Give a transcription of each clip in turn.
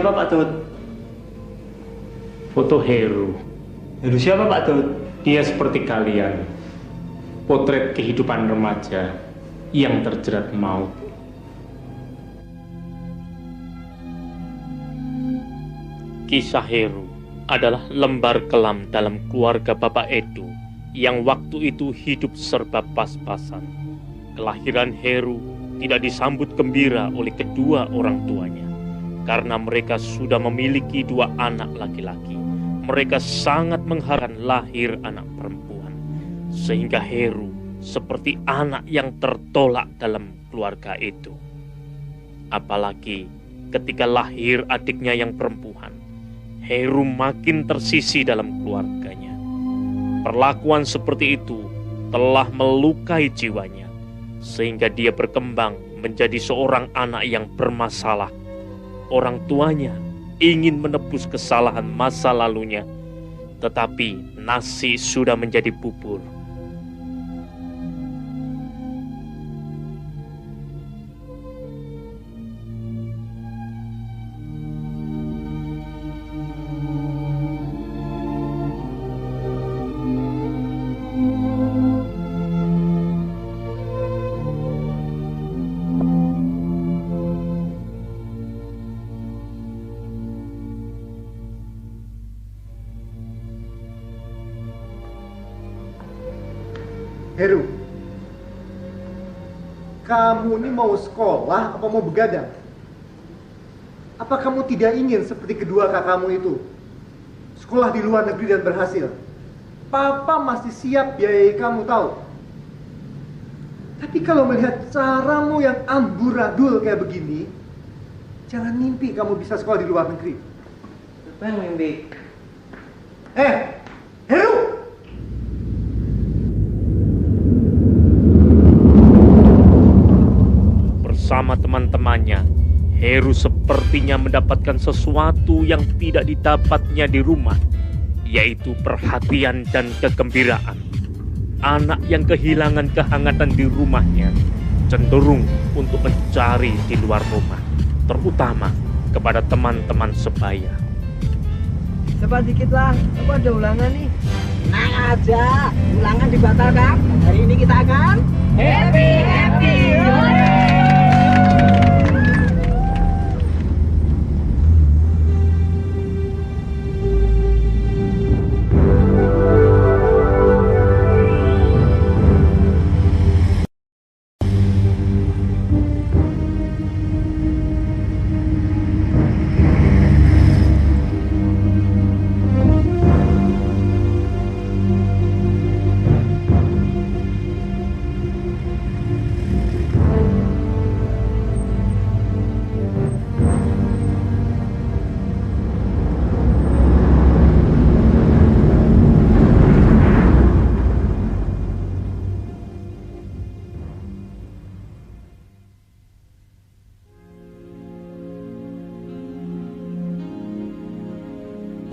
siapa Pak Daud? Foto Heru. Heru siapa Pak Daud? Dia seperti kalian. Potret kehidupan remaja yang terjerat maut. Kisah Heru adalah lembar kelam dalam keluarga Bapak Edo yang waktu itu hidup serba pas-pasan. Kelahiran Heru tidak disambut gembira oleh kedua orang tuanya karena mereka sudah memiliki 2 anak laki-laki. Mereka sangat mengharapkan lahir anak perempuan, sehingga Heru seperti anak yang tertolak dalam keluarga itu. Apalagi ketika lahir adiknya yang perempuan, Heru makin tersisih dalam keluarganya. Perlakuan seperti itu telah melukai jiwanya, sehingga dia berkembang menjadi seorang anak yang bermasalah. Orang tuanya ingin menebus kesalahan masa lalunya, tetapi nasi sudah menjadi bubur. Heru, kamu ini mau sekolah apa mau begadang? Apa kamu tidak ingin seperti kedua kakakmu itu? Sekolah di luar negeri dan berhasil. Papa masih siap biayai kamu, tahu? Tapi kalau melihat caramu yang amburadul kayak begini, jangan mimpi kamu bisa sekolah di luar negeri. Apa yang mimpi? Heru! Bersama teman-temannya, Heru sepertinya mendapatkan sesuatu yang tidak didapatnya di rumah, yaitu perhatian dan kegembiraan. Anak yang kehilangan kehangatan di rumahnya cenderung untuk mencari di luar rumah, terutama kepada teman-teman sebaya. Cepat dikit lah, aku ada ulangan nih. Tenang aja, ulangan dibatalkan. Hari ini kita akan happy.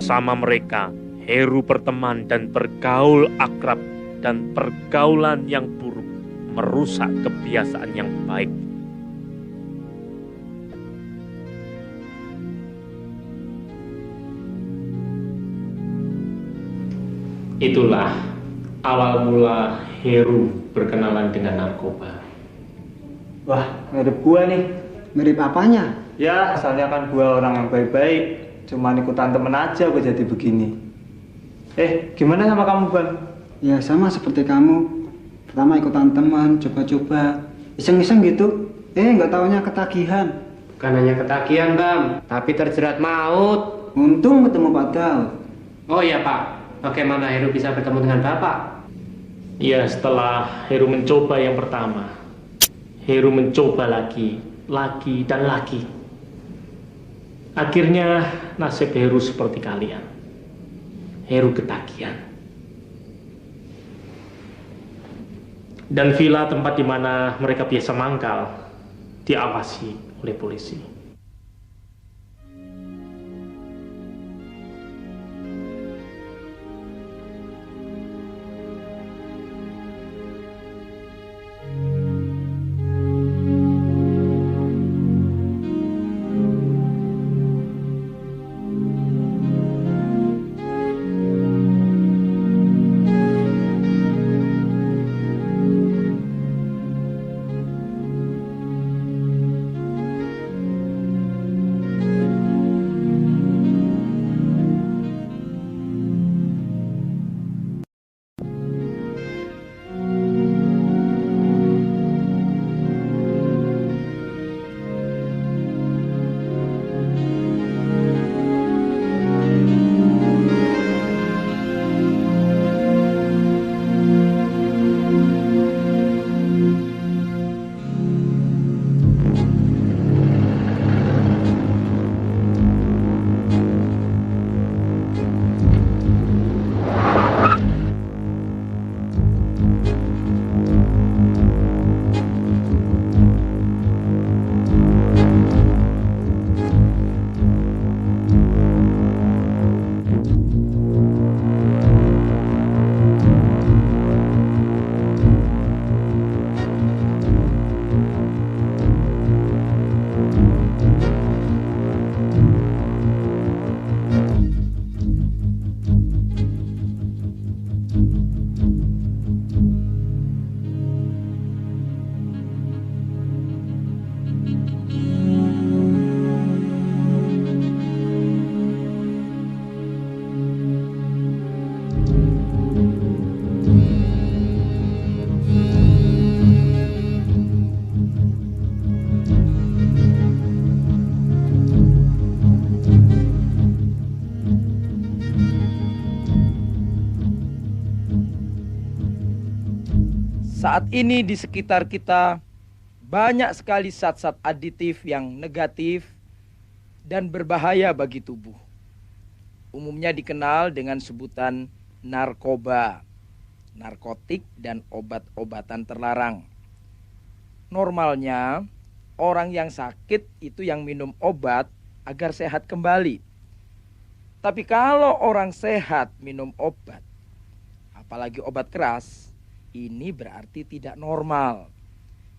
Sama mereka, Heru berteman dan bergaul akrab, dan pergaulan yang buruk merusak kebiasaan yang baik. Itulah awal mula Heru berkenalan dengan narkoba. Wah, mirip gua nih. Mirip apanya? Ya, asalnya kan gua orang yang baik-baik. Cuman ikutan temen aja gua jadi begini. Gimana sama kamu, Bang? Ya sama seperti kamu. Pertama ikutan teman, coba-coba, iseng-iseng gitu. Nggak taunya ketagihan. Bukan hanya ketagihan, Bang, tapi terjerat maut. Untung ketemu Pak Daud. Oh iya, Pak. Bagaimana Heru bisa bertemu dengan Bapak? Ya, setelah Heru mencoba yang pertama, Heru mencoba lagi dan lagi. Akhirnya nasib Heru seperti kalian. Heru ketagihan. Dan villa tempat di mana mereka biasa mangkal diawasi oleh polisi. Saat ini di sekitar kita banyak sekali zat-zat aditif yang negatif dan berbahaya bagi tubuh. Umumnya dikenal dengan sebutan narkoba, narkotik dan obat-obatan terlarang. Normalnya, orang yang sakit itu yang minum obat agar sehat kembali. Tapi kalau orang sehat minum obat, apalagi obat keras, ini berarti tidak normal.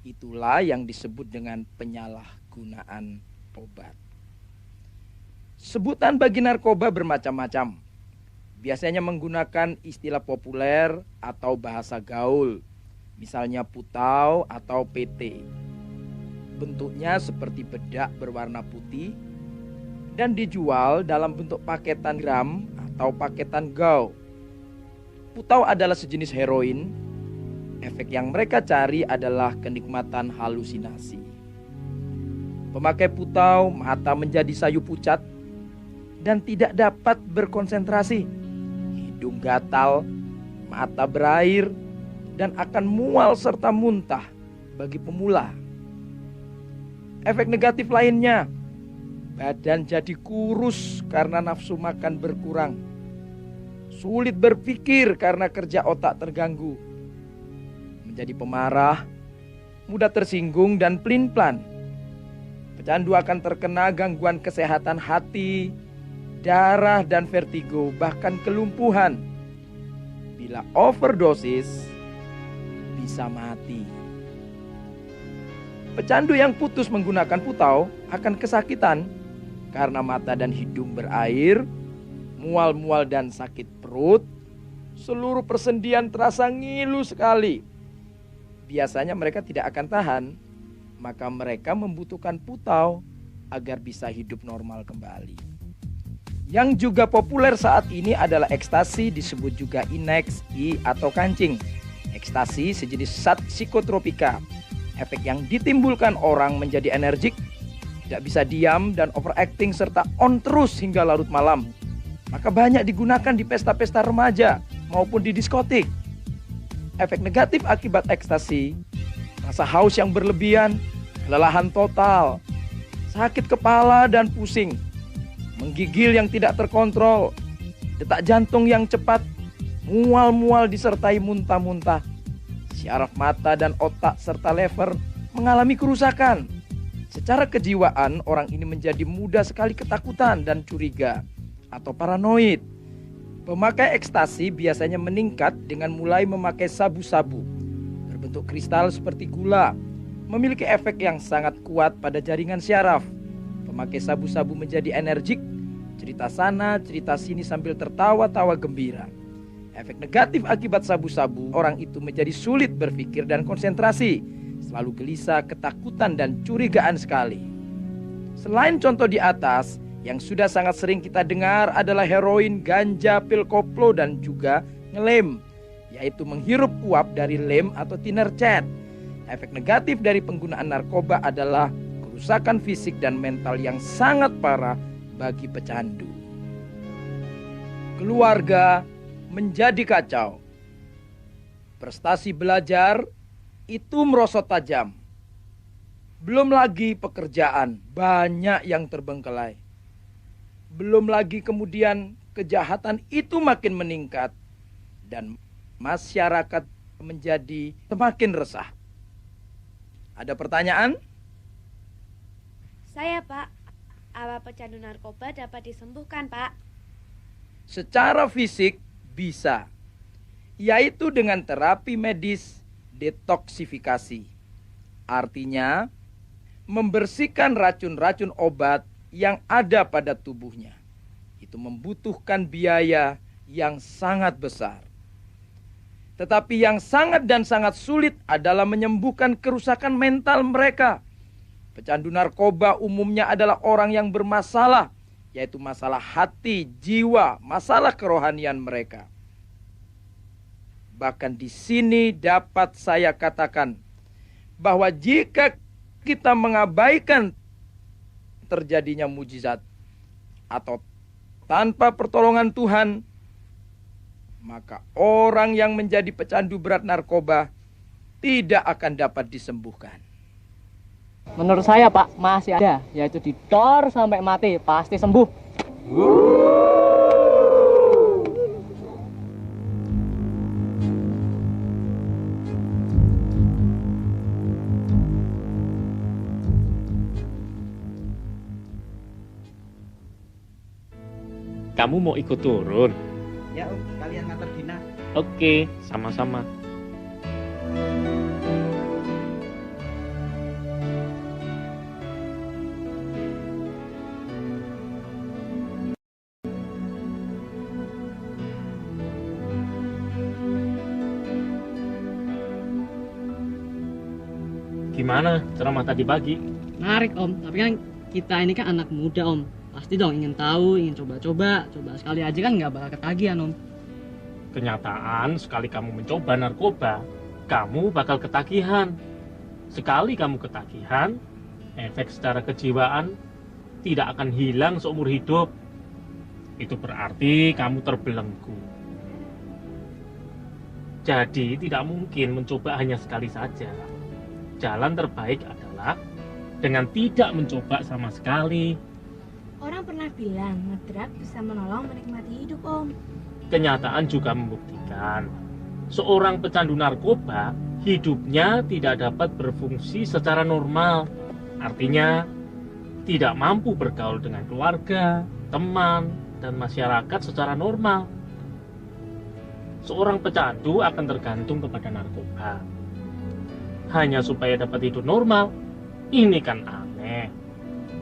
Itulah yang disebut dengan penyalahgunaan obat. Sebutan bagi narkoba bermacam-macam. Biasanya menggunakan istilah populer atau bahasa gaul, misalnya putau atau PT. Bentuknya seperti bedak berwarna putih dan dijual dalam bentuk paketan gram atau paketan gau. Putau adalah sejenis heroin. Efek yang mereka cari adalah kenikmatan halusinasi. Pemakai putau mata menjadi sayu pucat dan tidak dapat berkonsentrasi. Hidung gatal, mata berair, dan akan mual serta muntah bagi pemula. Efek negatif lainnya, badan jadi kurus karena nafsu makan berkurang. Sulit berpikir karena kerja otak terganggu. Menjadi pemarah, mudah tersinggung dan pelin-pelan. Pecandu akan terkena gangguan kesehatan hati, darah dan vertigo, bahkan kelumpuhan. Bila overdosis, bisa mati. Pecandu yang putus menggunakan putau akan kesakitan karena mata dan hidung berair, mual-mual dan sakit perut, seluruh persendian terasa ngilu sekali. Biasanya mereka tidak akan tahan, maka mereka membutuhkan putau agar bisa hidup normal kembali. Yang juga populer saat ini adalah ekstasi, disebut juga Inex, atau kancing. Ekstasi sejenis zat psikotropika. Efek yang ditimbulkan orang menjadi energik, tidak bisa diam dan overacting serta on terus hingga larut malam. Maka banyak digunakan di pesta-pesta remaja maupun di diskotik. Efek negatif akibat ekstasi, rasa haus yang berlebihan, kelelahan total, sakit kepala dan pusing, menggigil yang tidak terkontrol, detak jantung yang cepat, mual-mual disertai muntah-muntah, syaraf mata dan otak serta lever mengalami kerusakan. Secara kejiwaan, orang ini menjadi mudah sekali ketakutan dan curiga atau paranoid. Pemakai ekstasi biasanya meningkat dengan mulai memakai sabu-sabu berbentuk kristal seperti gula, memiliki efek yang sangat kuat pada jaringan syaraf. Pemakai sabu-sabu menjadi energik, cerita sana, cerita sini sambil tertawa-tawa gembira. Efek negatif akibat sabu-sabu, orang itu menjadi sulit berpikir dan konsentrasi, selalu gelisah, ketakutan dan curigaan sekali. Selain contoh di atas, yang sudah sangat sering kita dengar adalah heroin, ganja, pil koplo, dan juga ngelem, yaitu menghirup uap dari lem atau thinner cat. Efek negatif dari penggunaan narkoba adalah kerusakan fisik dan mental yang sangat parah bagi pecandu. Keluarga menjadi kacau. Prestasi belajar itu merosot tajam. Belum lagi pekerjaan, banyak yang terbengkelai. Belum lagi kemudian kejahatan itu makin meningkat dan masyarakat menjadi semakin resah. Ada pertanyaan? Saya, Pak. Apa pecandu narkoba dapat disembuhkan, Pak? Secara fisik bisa, yaitu dengan terapi medis detoksifikasi. Artinya, membersihkan racun-racun obat yang ada pada tubuhnya. Itu membutuhkan biaya yang sangat besar. Tetapi yang sangat dan sangat sulit adalah menyembuhkan kerusakan mental mereka. Pecandu narkoba umumnya adalah orang yang bermasalah, yaitu masalah hati, jiwa, masalah kerohanian mereka. Bahkan di sini dapat saya katakan bahwa jika kita mengabaikan terjadinya mujizat atau tanpa pertolongan Tuhan, maka orang yang menjadi pecandu berat narkoba tidak akan dapat disembuhkan. Menurut saya Pak, masih ada, yaitu didor sampai mati, pasti sembuh. Kamu mau ikut turun? Ya Om, kalian ngantar Dina. Oke, sama-sama. Gimana ceramah tadi pagi? Menarik Om, tapi kan kita ini kan anak muda Om. Pasti dong ingin tahu, ingin coba-coba. Coba sekali aja kan nggak bakal ketagihan Om. Kenyataan, sekali kamu mencoba narkoba, kamu bakal ketagihan. Sekali kamu ketagihan, efek secara kejiwaan tidak akan hilang seumur hidup. Itu berarti kamu terbelenggu. Jadi tidak mungkin mencoba hanya sekali saja. Jalan terbaik adalah dengan tidak mencoba sama sekali. Orang pernah bilang ngedrak bisa menolong menikmati hidup, Om. Kenyataan juga membuktikan seorang pecandu narkoba hidupnya tidak dapat berfungsi secara normal. Artinya tidak mampu bergaul dengan keluarga, teman, dan masyarakat secara normal. Seorang pecandu akan tergantung kepada narkoba hanya supaya dapat hidup normal. Ini kan aneh.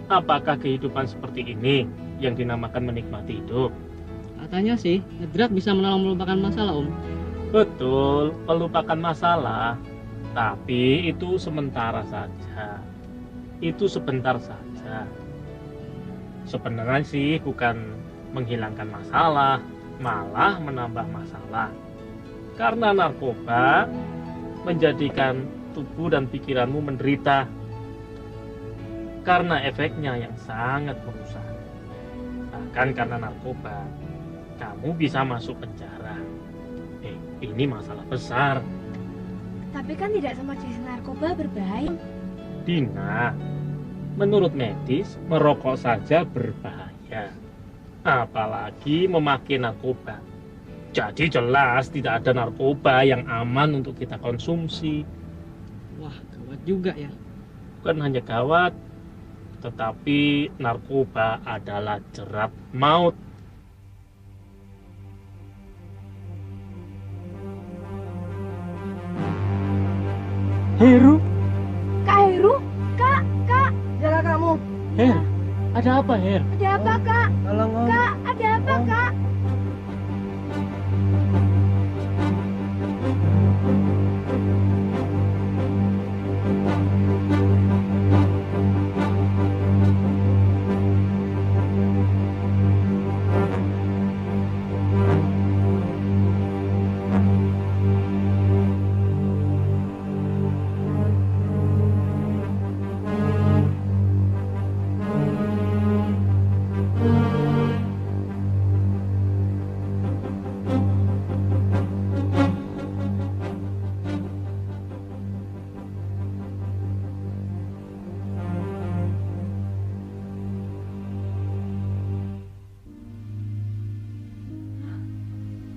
Apakah kehidupan seperti ini yang dinamakan menikmati hidup? Katanya sih, ngedrak bisa menolong melupakan masalah Om. Betul, melupakan masalah. Tapi itu sementara saja. Itu sebentar saja. Sebenarnya sih bukan menghilangkan masalah, malah menambah masalah. Karena narkoba menjadikan tubuh dan pikiranmu menderita. Karena efeknya yang sangat merusak. Bahkan karena narkoba, kamu bisa masuk penjara. Ini masalah besar. Tapi kan tidak semua jenis narkoba berbahaya. Dina, menurut medis, merokok saja berbahaya. Apalagi memakai narkoba. Jadi jelas tidak ada narkoba yang aman untuk kita konsumsi. Wah, gawat juga ya. Bukan hanya gawat, tetapi narkoba adalah jerat maut. Heru? Kak Heru? Kak, jaga kamu. Her, ada apa Her? Ada apa, Kak? Tolong Om. Kak, ada apa, Kak?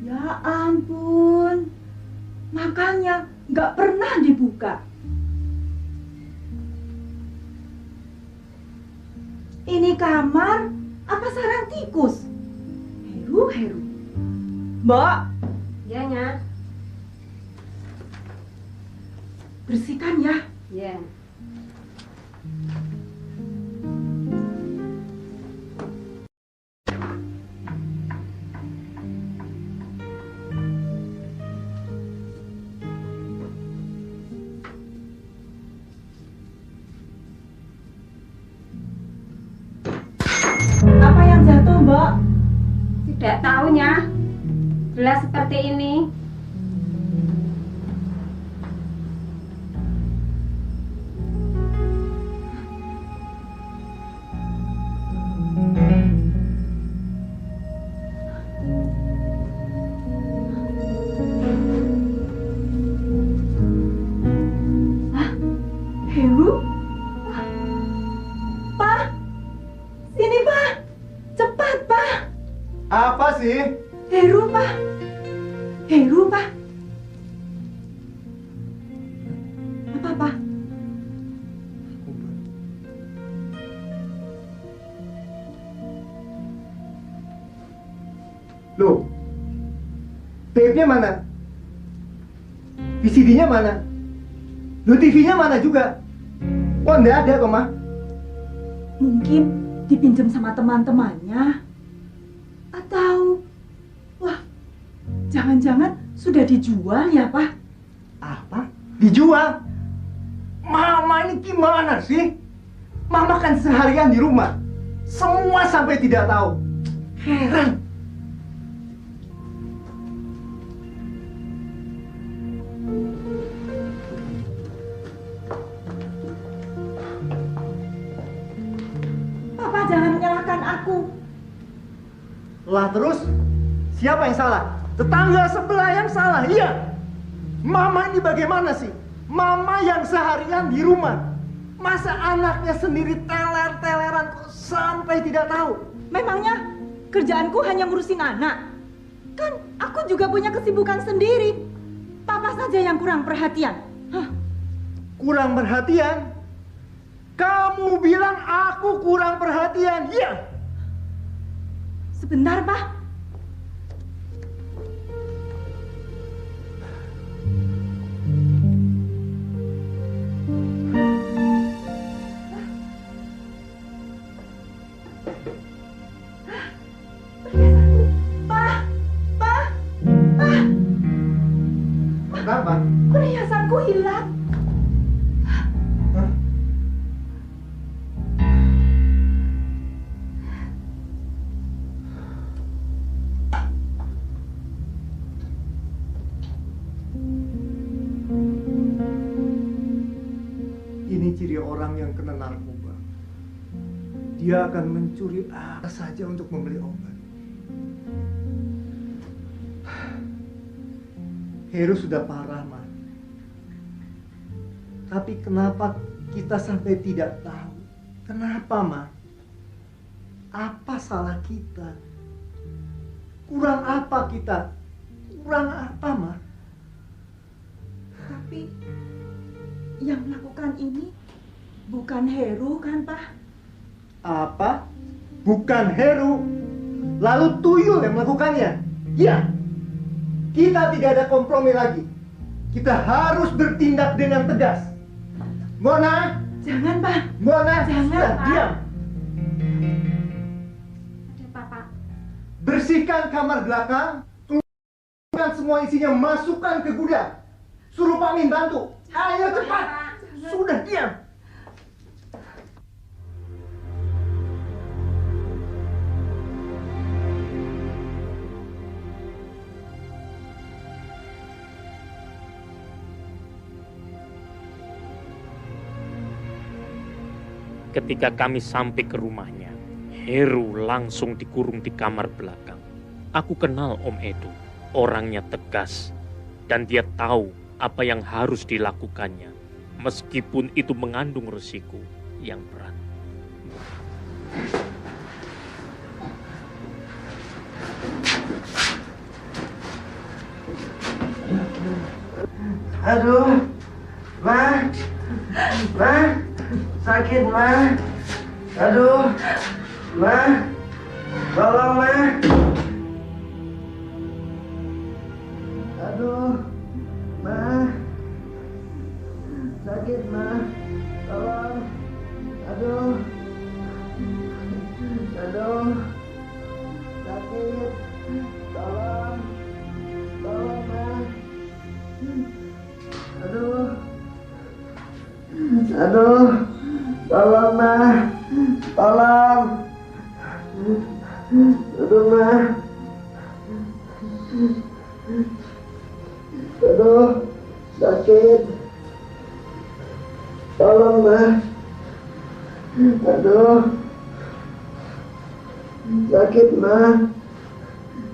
Ya ampun, makanya nggak pernah dibuka. Ini kamar apa sarang tikus? Heru. Mbak. Ya, Nya. Bersihkan ya. Ya. Apa yang jatuh, Mbak? Tidak tahunya. Gelas seperti ini. Pak? Loh, tape-nya mana? VCD-nya mana? Loh, TV-nya mana juga? Wah, nggak ada kok, Ma. Mungkin dipinjam sama teman-temannya. Atau, wah, jangan-jangan sudah dijual ya, Pak? Apa? Dijual? Mama ini gimana sih? Mama kan seharian di rumah. Semua sampai tidak tahu. Heran. Papa jangan menyalahkan aku. Lah terus, siapa yang salah? Tetangga sebelah yang salah, iya. Mama ini bagaimana sih? Mama yang seharian di rumah. Masa anaknya sendiri teler-teleran kok sampai tidak tahu? Memangnya kerjaanku hanya ngurusin anak? Kan aku juga punya kesibukan sendiri. Papa saja yang kurang perhatian. Hah? Kurang perhatian? Kamu bilang aku kurang perhatian, iya? Sebentar, Pak. Kenapa? Perhiasanku hilang. Ini ciri orang yang kena narkoba. Dia akan mencuri apa saja untuk membeli obat. Heru sudah parah, Ma. Tapi kenapa kita sampai tidak tahu? Kenapa, Ma? Apa salah kita? Kurang apa kita? Kurang apa, Ma? Tapi yang melakukan ini bukan Heru kan, Pak? Apa? Bukan Heru. Lalu Tuyul yang melakukannya? Ya. Kita tidak ada kompromi lagi. Kita harus bertindak dengan tegas. Mona! Jangan, Pak. Mona! Jangan, sudah, Pak. diam. Ada apa, Pak? Bersihkan kamar belakang. Tuangkan semua isinya, masukkan ke gudang. Suruh Pak Min bantu. Ayo cepat. Sudah, diam. Ketika kami sampai ke rumahnya, Heru langsung dikurung di kamar belakang. Aku kenal Om Edo, orangnya tegas, dan dia tahu apa yang harus dilakukannya, meskipun itu mengandung resiko yang berat. Aduh, Ma, sakit, Ma. Aduh, Ma, tolong, Ma. Aduh, Ma, sakit, Ma. Tolong. Aduh, sakit. Tolong, Ma. Aduh, tolong, Ma. Tolong. Aduh, Ma. Aduh, sakit. Tolong, Ma. Aduh, sakit, Ma.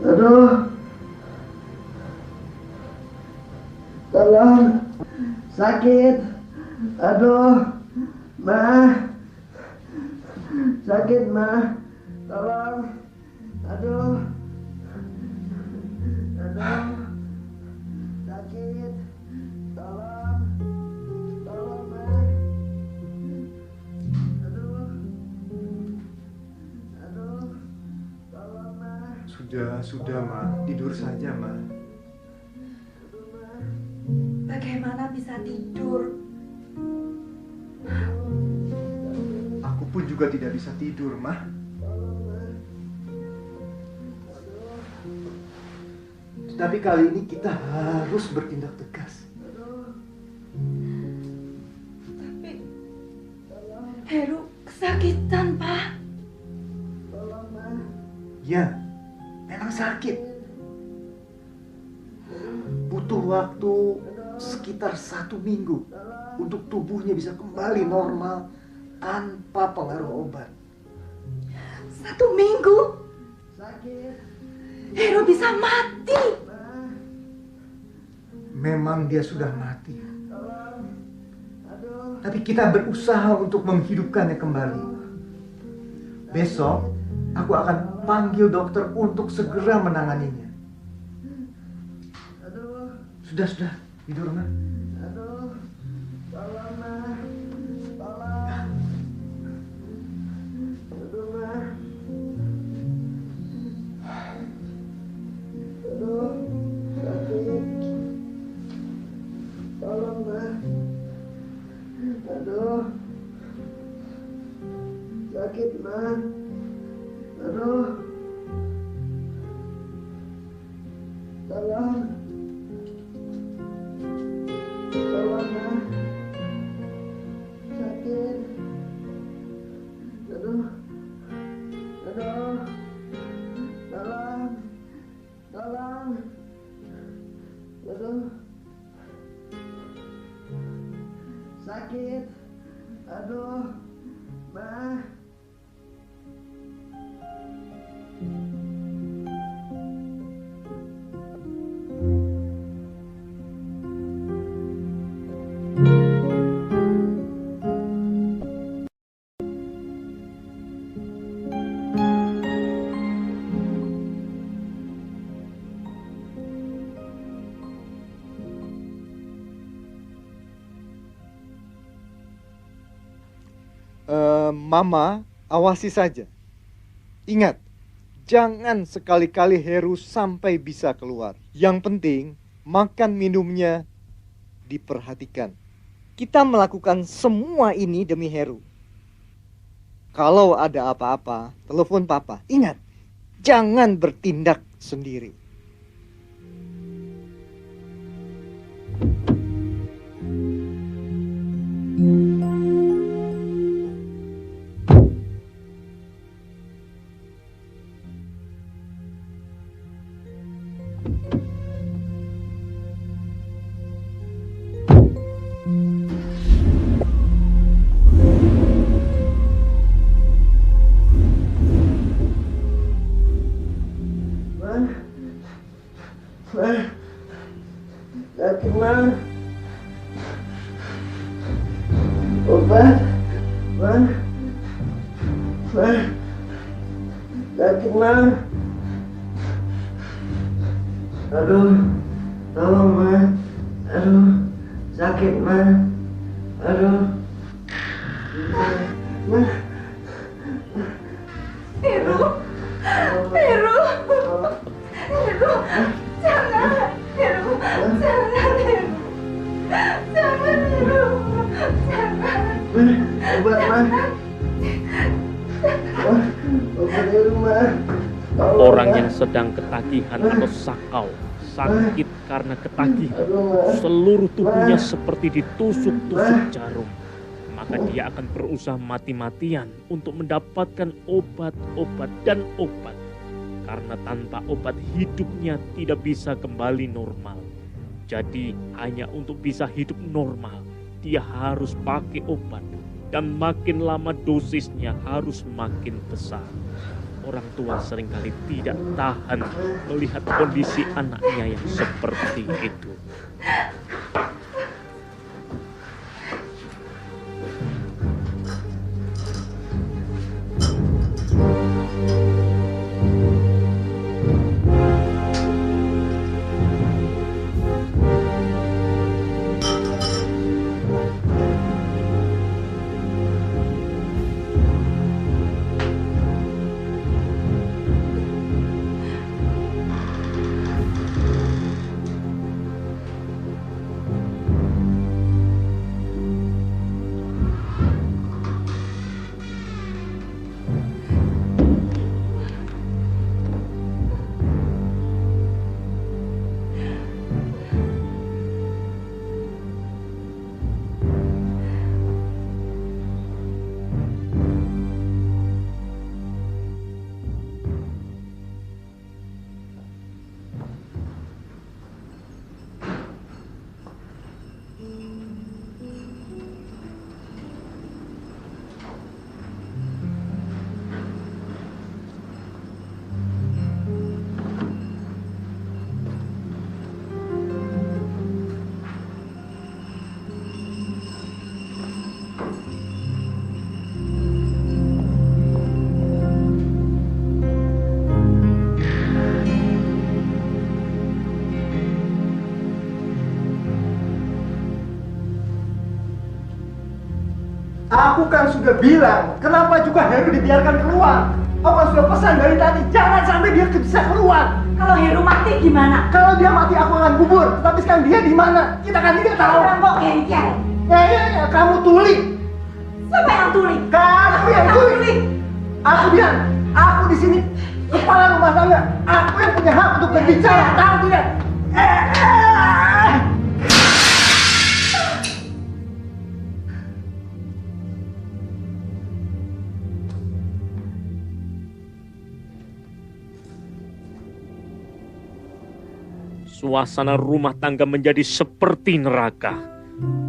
Aduh, tolong. Sakit. Aduh, Ma. Sakit, Ma. Tolong. Aduh. Sakit. Tolong. Sudah, Ma. Tidur saja, Ma. Bagaimana bisa tidur? Aku pun juga tidak bisa tidur, Ma. Tapi kali ini kita harus bertindak tegas. Tapi Heru kesakitan, Pak. Ya, memang sakit. Butuh waktu sekitar 1 minggu untuk tubuhnya bisa kembali normal tanpa pengaruh obat. 1 minggu? Heru bisa mati. Memang dia sudah mati. Tapi kita berusaha untuk menghidupkannya kembali. Besok aku akan panggil dokter untuk segera menanganinya. Sudah, tidur, Ma. Aduh, sakit, Ma. Aduh, tolong, Ma. Sakit. Aduh, tolong. Aduh. Sakit. Aduh, Ma. Mama, awasi saja. Ingat, jangan sekali-kali Heru sampai bisa keluar. Yang penting, makan minumnya diperhatikan. Kita melakukan semua ini demi Heru. Kalau ada apa-apa, telepon Papa. Ingat, jangan bertindak sendiri. Sakit, Ma. Obat, Ma. Sakit, Ma. Aduh, tolong, Ma. Aduh, sakit, Ma. Aduh. Ma. Heru, jangan, Heru, jangan, Heru, Obat, Ma. Obat, Heru, Ma. Orang yang sedang ketagihan atau sakau, sakit karena ketagihan, seluruh tubuhnya seperti ditusuk-tusuk jarum, maka dia akan berusaha mati-matian untuk mendapatkan obat. Karena tanpa obat hidupnya tidak bisa kembali normal. Jadi hanya untuk bisa hidup normal, dia harus pakai obat. Dan makin lama dosisnya harus makin besar. Orang tua seringkali tidak tahan melihat kondisi anaknya yang seperti itu. Aku kan sudah bilang, kenapa juga Heru dibiarkan keluar? Aku kan sudah pesan dari tadi, jangan sampai dia bisa keluar. Kalau Heru mati gimana? Kalau dia mati aku akan kubur. Tapi sekarang dia di mana? Kita kan tidak tahu. Orang kok bengkel. Ya, kamu tuli. Siapa yang tuli? Kamu yang tuli. Aku bilang, aku di sini kepala rumah tangga. Aku yang punya hak untuk berbicara. Tahu tidak? Suasana rumah tangga menjadi seperti neraka.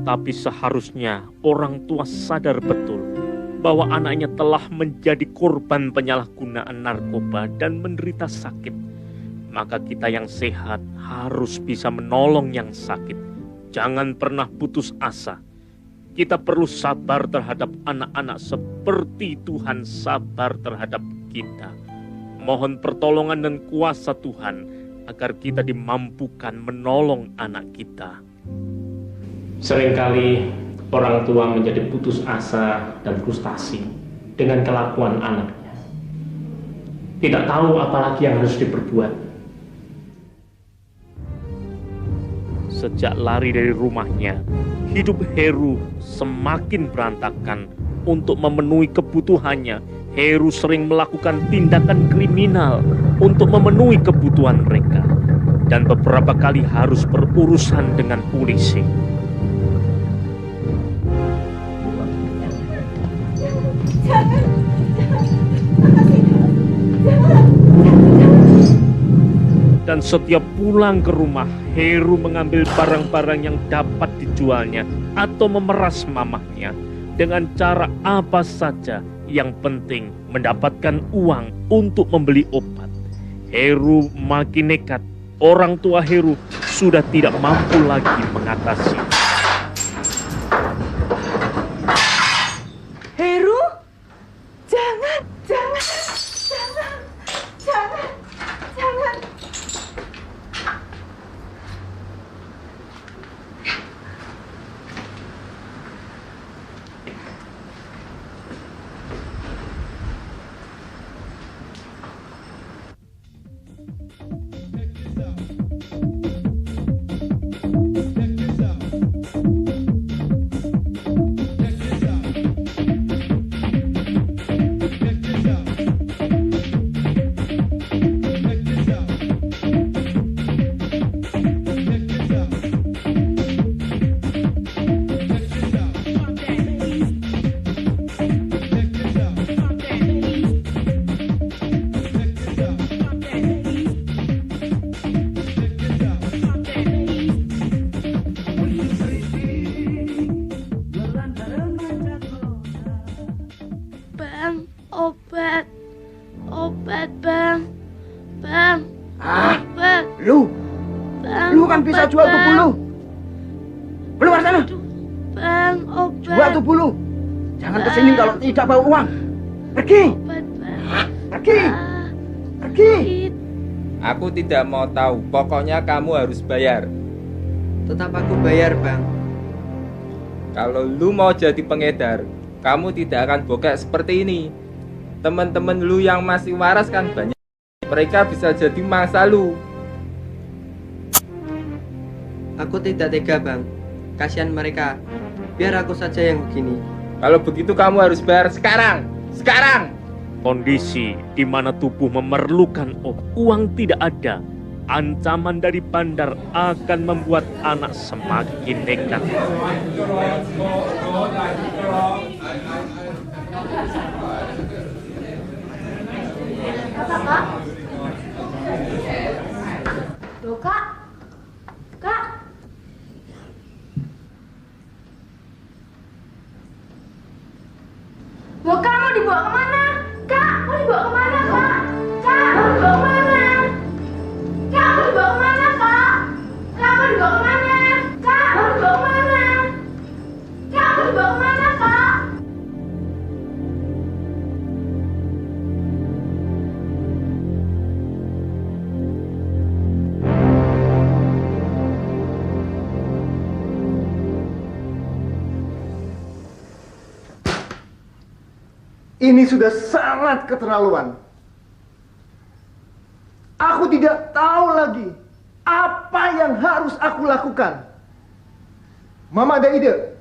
Tapi seharusnya orang tua sadar betul bahwa anaknya telah menjadi korban penyalahgunaan narkoba dan menderita sakit. Maka kita yang sehat harus bisa menolong yang sakit. Jangan pernah putus asa. Kita perlu sabar terhadap anak-anak seperti Tuhan sabar terhadap kita. Mohon pertolongan dan kuasa Tuhan agar kita dimampukan menolong anak kita. Seringkali orang tua menjadi putus asa dan frustasi dengan kelakuan anaknya. Tidak tahu apa lagi yang harus diperbuat. Sejak lari dari rumahnya, hidup Heru semakin berantakan. Untuk memenuhi kebutuhannya, Heru sering melakukan tindakan kriminal untuk memenuhi kebutuhan mereka. Dan beberapa kali harus berurusan dengan polisi. Dan setiap pulang ke rumah, Heru mengambil barang-barang yang dapat dijualnya atau memeras mamahnya dengan cara apa saja, yang penting mendapatkan uang untuk membeli obat. Heru makin nekat. Orang tua Heru sudah tidak mampu lagi mengatasi. Heru? Jangan. Obat, Bang. Obat. Lu kan bisa jual tubuh lu. Keluar sana. Bang, obat. Jual tubuh lu. Jangan kesini kalau tidak bawa uang. Pergi. Pergi. Aku tidak mau tahu. Pokoknya kamu harus bayar. Tetap aku bayar, Bang. Kalau lu mau jadi pengedar, kamu tidak akan bokek seperti ini. Teman-teman lu yang masih waras kan banyak. Mereka bisa jadi mangsa lu. Aku tidak tega, Bang. Kasihan mereka. Biar aku saja yang begini. Kalau begitu kamu harus bayar sekarang. Sekarang! Kondisi di mana tubuh memerlukan uang tidak ada. Ancaman dari bandar akan membuat anak semakin nekat. Kak. Loh, Kak. Kak. Loh, Kak, mau dibawa kemana? Kak, mau dibawa kemana, Kak? Kak, mau dibawa kemana? Kak, mau dibawa kemana, Kak? Kak, mau dibawa kemana? Kak, mau dibawa kemana? Kak, mau dibawa kemana, Kak? Ini sudah sangat keterlaluan. Aku tidak tahu lagi apa yang harus aku lakukan. Mama ada ide?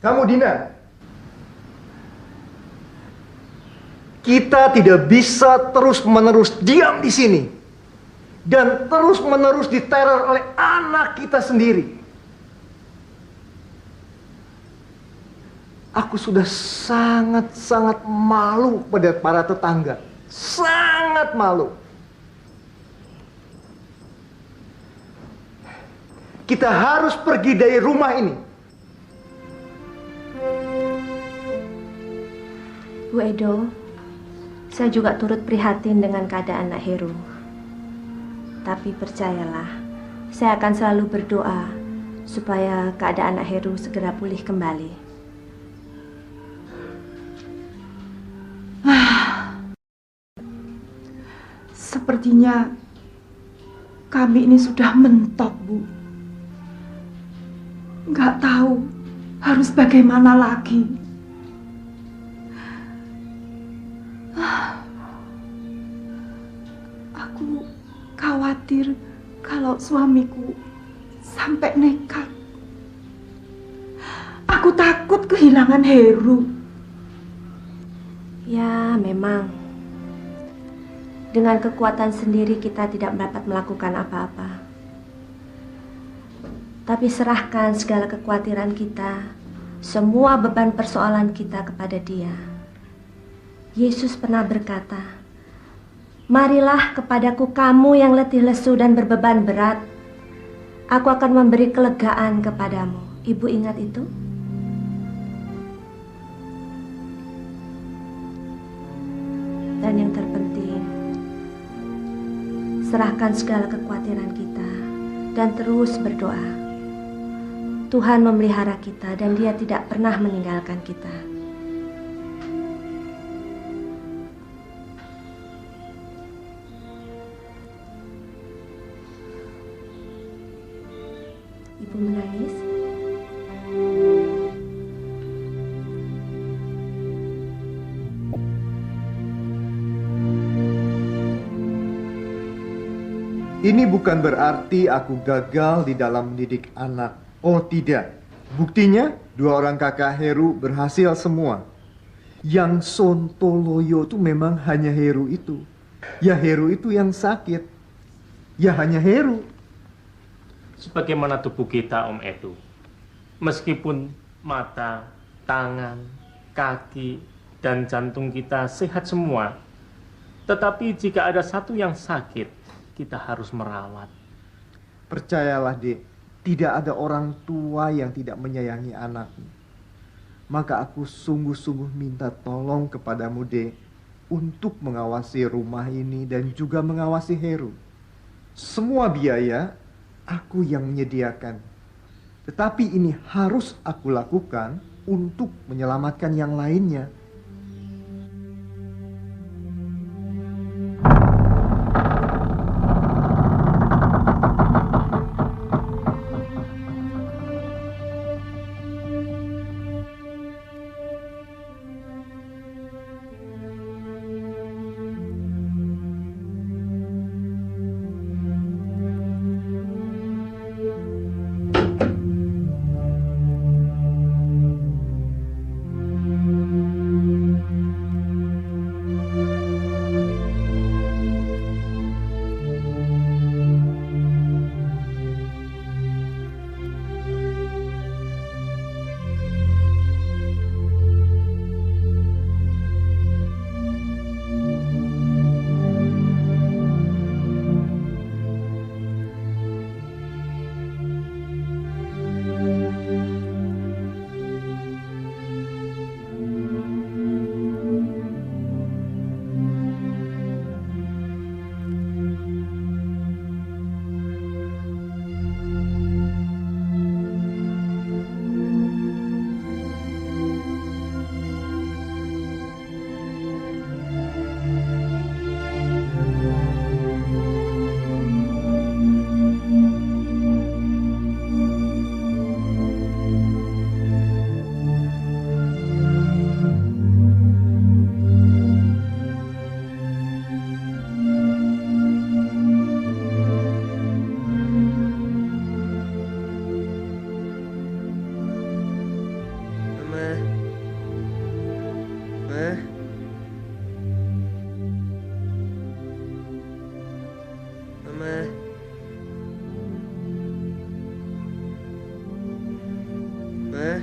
Kamu Dina, kita tidak bisa terus-menerus diam di sini dan terus-menerus diteror oleh anak kita sendiri. Aku sudah sangat-sangat malu pada para tetangga. Sangat malu. Kita harus pergi dari rumah ini. Bu Edo, saya juga turut prihatin dengan keadaan Nak Heru. Tapi percayalah, saya akan selalu berdoa supaya keadaan Nak Heru segera pulih kembali. Sepertinya kami ini sudah mentok, Bu. Nggak tahu harus bagaimana lagi. Aku khawatir kalau suamiku sampai nekat. Aku takut kehilangan Heru. Ya, memang. Dengan kekuatan sendiri kita tidak dapat melakukan apa-apa. Tapi serahkan segala kekhawatiran kita, semua beban persoalan kita kepada Dia. Yesus pernah berkata, "Marilah kepadaku kamu yang letih lesu dan berbeban berat. Aku akan memberi kelegaan kepadamu." Ibu ingat itu? Dan yang terpenting, serahkan segala kekhawatiran kita dan terus berdoa. Tuhan memelihara kita dan Dia tidak pernah meninggalkan kita. Ibu menangis? Ini bukan berarti aku gagal di dalam mendidik anak. Oh tidak. Buktinya, 2 orang kakak Heru berhasil semua. Yang sontoloyo itu memang hanya Heru itu. Ya Heru itu yang sakit. Ya hanya Heru. Sebagaimana tubuh kita, Om Edu. Meskipun mata, tangan, kaki, dan jantung kita sehat semua. Tetapi jika ada satu yang sakit, kita harus merawat. Percayalah, Dek, tidak ada orang tua yang tidak menyayangi anaknya. Maka aku sungguh-sungguh minta tolong kepadamu, Dek, untuk mengawasi rumah ini dan juga mengawasi Heru. Semua biaya aku yang menyediakan. Tetapi ini harus aku lakukan untuk menyelamatkan yang lainnya. Ma.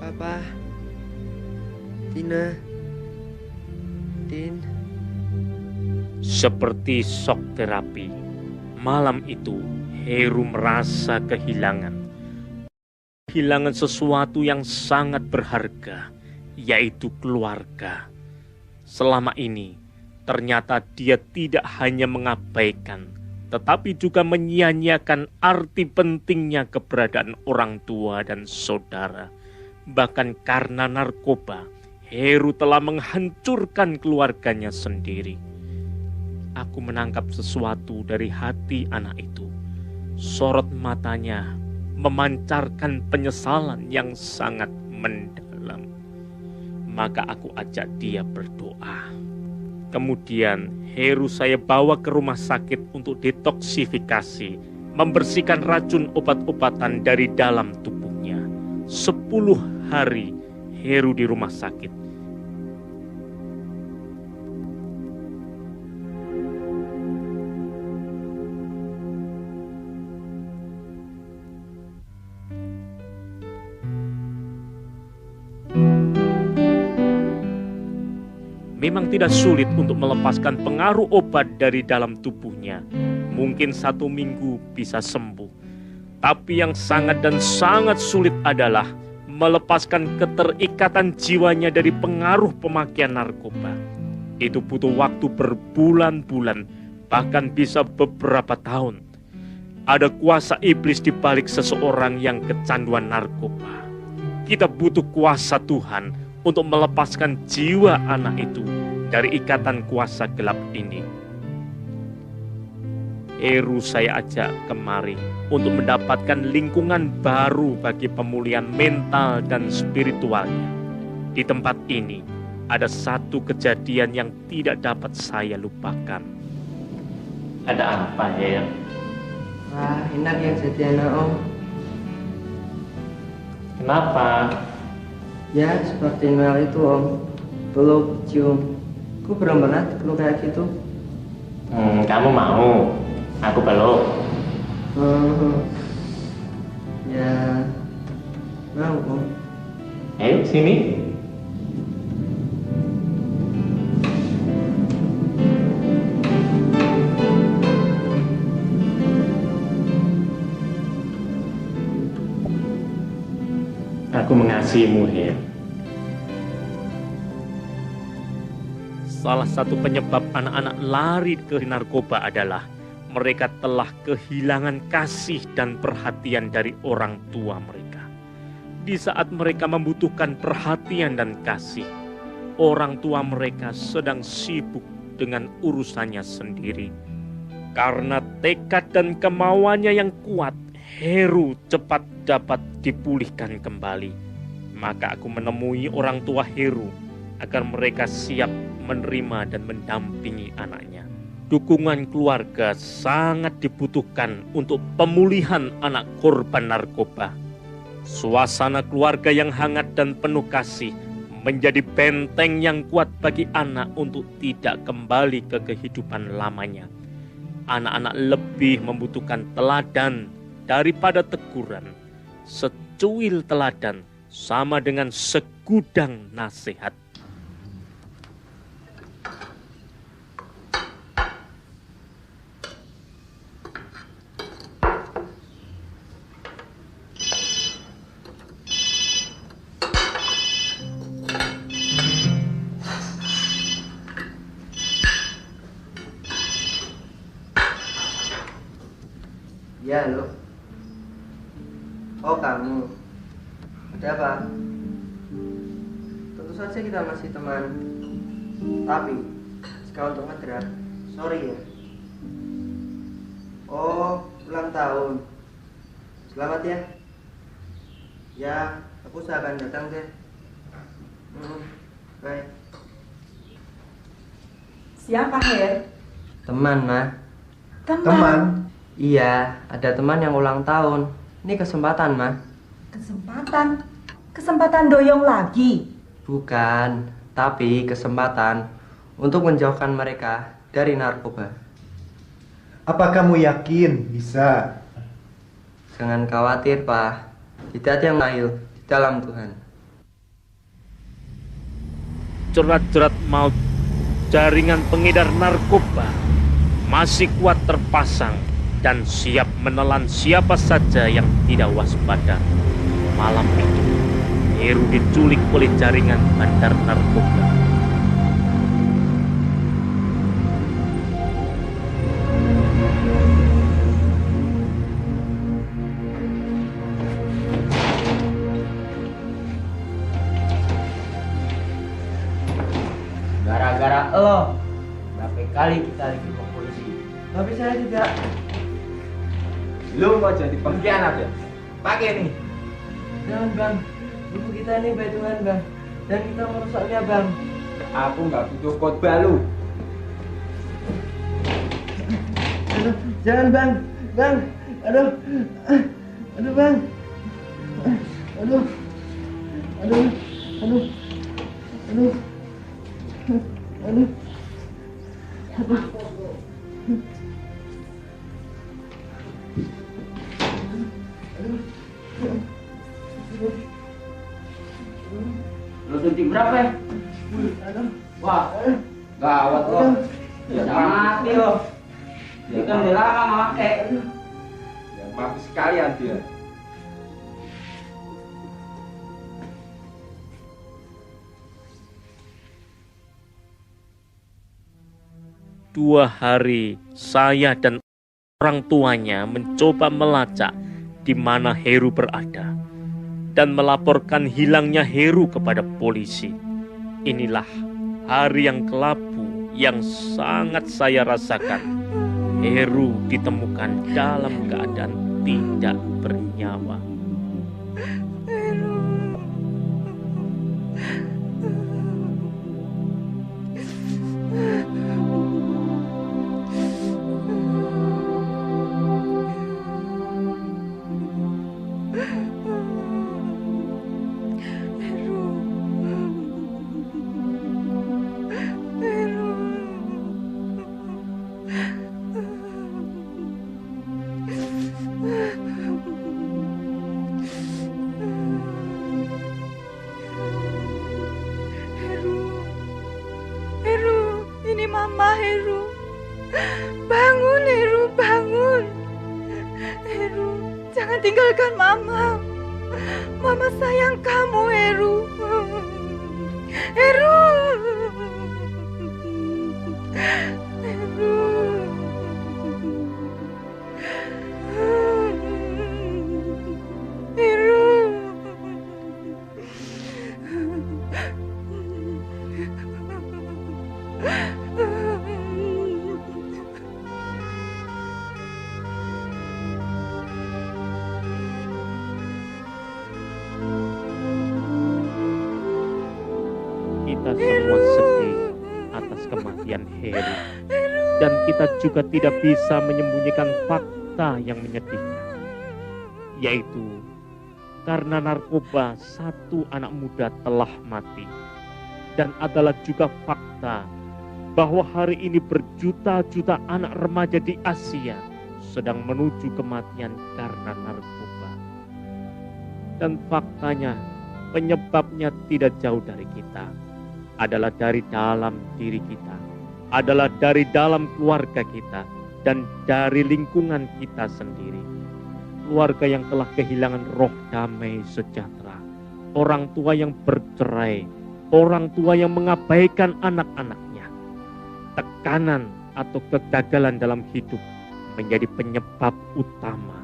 Papa. Tina. Din. Seperti shock terapi, malam itu Heru merasa kehilangan sesuatu yang sangat berharga, yaitu keluarga. Selama ini, ternyata dia tidak hanya mengabaikan, tetapi juga menyia-nyiakan arti pentingnya keberadaan orang tua dan saudara. Bahkan karena narkoba, Heru telah menghancurkan keluarganya sendiri. Aku menangkap sesuatu dari hati anak itu. Sorot matanya memancarkan penyesalan yang sangat mendalam. Maka aku ajak dia berdoa. Kemudian Heru saya bawa ke rumah sakit untuk detoksifikasi, membersihkan racun obat-obatan dari dalam tubuhnya. 10 hari Heru di rumah sakit. Memang tidak sulit untuk melepaskan pengaruh obat dari dalam tubuhnya. Mungkin 1 minggu bisa sembuh. Tapi yang sangat dan sangat sulit adalah melepaskan keterikatan jiwanya dari pengaruh pemakaian narkoba. Itu butuh waktu berbulan-bulan, bahkan bisa beberapa tahun. Ada kuasa iblis di balik seseorang yang kecanduan narkoba. Kita butuh kuasa Tuhan untuk melepaskan jiwa anak itu dari ikatan kuasa gelap ini. Heru saya ajak kemari untuk mendapatkan lingkungan baru bagi pemulihan mental dan spiritualnya. Di tempat ini ada satu kejadian yang tidak dapat saya lupakan. Ada apa, Her? Wah, enak yang jadi anak Om. Kenapa? Ya, seperti Noel itu Om. Peluk, cium. Kok belum pernah dipeluk kayak gitu? Kamu mau? Aku peluk. Ya, mau Om. Ayo sini. Aku mengasihimu, Her. Salah satu penyebab anak-anak lari ke narkoba adalah mereka telah kehilangan kasih dan perhatian dari orang tua mereka. Di saat mereka membutuhkan perhatian dan kasih, orang tua mereka sedang sibuk dengan urusannya sendiri. Karena tekad dan kemauannya yang kuat, Heru cepat dapat dipulihkan kembali. Maka aku menemui orang tua Heru agar mereka siap menerima dan mendampingi anaknya. Dukungan keluarga sangat dibutuhkan untuk pemulihan anak korban narkoba. Suasana keluarga yang hangat dan penuh kasih menjadi benteng yang kuat bagi anak untuk tidak kembali ke kehidupan lamanya. Anak-anak lebih membutuhkan teladan daripada teguran. Secuil teladan sama dengan segudang nasihat. Ya, halo. Oh, kamu. Ada apa? Tentu saja kita masih teman. Tapi, jika untuk ngedrak, sorry ya. Oh, ulang tahun. Selamat ya. Ya, aku akan datang deh. Bye. Siapa, Her? Teman, Ma. Teman? Iya, ada teman yang ulang tahun. Ini kesempatan, Ma. Kesempatan? Kesempatan doyong lagi? Bukan, tapi kesempatan untuk menjauhkan mereka dari narkoba. Apa kamu yakin bisa? Jangan khawatir, Pak. Tidak ada yang mustahil di dalam Tuhan. Jerat-jerat maut jaringan pengedar narkoba masih kuat terpasang dan siap menelan siapa saja yang tidak waspada. Malam itu, Heru diculik oleh jaringan bandar narkoba. Gara-gara lo, berapa kali kita lagi ke polisi. Tapi saya tidak. Lu mau jadi pengkhianat ya? Pakai nih. Jangan, Bang. Buku kita ini baik Tuhan, Bang. Dan kita merusaknya, Bang. Aku nggak butuh khotbah lu. Aduh, jangan, Bang. Bang. Aduh. Aduh, Bang. Aduh. Aduh. Aduh. Aduh. Aduh. Aduh. Lo suntik berapa ya? Wah, gawat lo. Bisa mati lo. Dia kan udah lama nggak pakai. Yang mati sekalian dia. Dua hari saya dan orang tuanya mencoba melacak di mana Heru berada dan melaporkan hilangnya Heru kepada polisi. Inilah hari yang kelabu yang sangat saya rasakan. Heru ditemukan dalam keadaan tidak bernyawa. Mama, Heru. Bangun, Heru, bangun. Heru, jangan tinggalkan Mama. Mama sayang kamu, Heru. Heru. Heru. Heru. Kita semua sedih atas kematian Heru, dan kita juga tidak bisa menyembunyikan fakta yang menyedihkan, yaitu karena narkoba satu anak muda telah mati. Dan adalah juga fakta bahwa hari ini berjuta-juta anak remaja di Asia sedang menuju kematian karena narkoba. Dan faktanya, penyebabnya tidak jauh dari kita, adalah dari dalam diri kita, adalah dari dalam keluarga kita, dan dari lingkungan kita sendiri. Keluarga yang telah kehilangan roh damai sejahtera, orang tua yang bercerai, orang tua yang mengabaikan anak-anaknya. Tekanan atau kegagalan dalam hidup menjadi penyebab utama.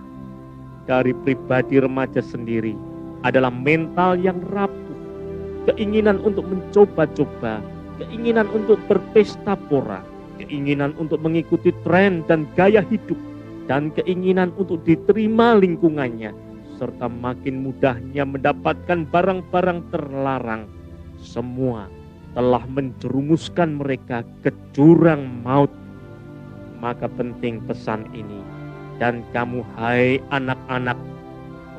Dari pribadi remaja sendiri adalah mental yang rapuh, keinginan untuk mencoba-coba, keinginan untuk berpesta pora, keinginan untuk mengikuti tren dan gaya hidup, dan keinginan untuk diterima lingkungannya, serta makin mudahnya mendapatkan barang-barang terlarang. Semua telah menjerumuskan mereka ke jurang maut. Maka penting pesan ini Dan kamu, hai anak-anak,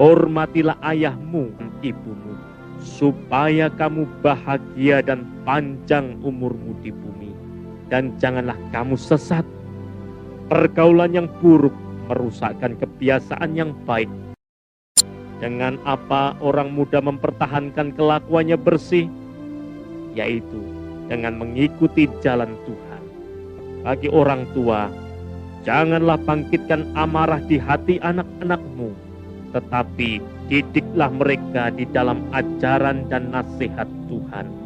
hormatilah ayahmu dan ibumu, supaya kamu bahagia dan panjang umurmu di bumi. Dan janganlah kamu sesat. Pergaulan yang buruk merusakkan kebiasaan yang baik. Dengan apa orang muda mempertahankan kelakuannya bersih? Yaitu dengan mengikuti jalan Tuhan. Bagi orang tua, janganlah bangkitkan amarah di hati anak-anakmu, tetapi didiklah mereka di dalam ajaran dan nasihat Tuhan.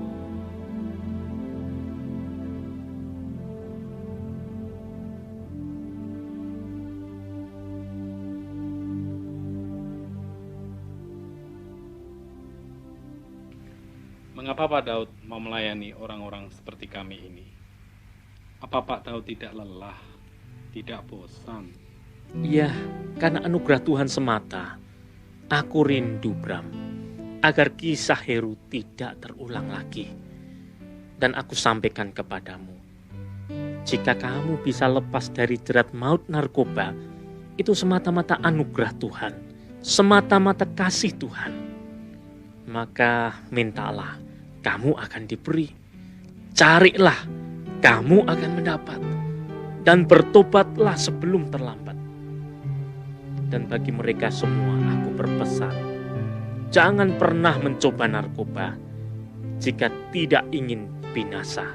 Mengapa Pak Daud mau melayani orang-orang seperti kami ini? Apa Pak Daud tidak lelah, tidak bosan? Ya, karena anugerah Tuhan semata. Aku rindu, Bram, agar kisah Heru tidak terulang lagi. Dan aku sampaikan kepadamu, jika kamu bisa lepas dari jerat maut narkoba, itu semata-mata anugerah Tuhan, semata-mata kasih Tuhan. Maka mintalah, kamu akan diberi. Carilah, kamu akan mendapat. Dan bertobatlah sebelum terlambat. Dan bagi mereka semua aku berpesan, jangan pernah mencoba narkoba jika tidak ingin binasa.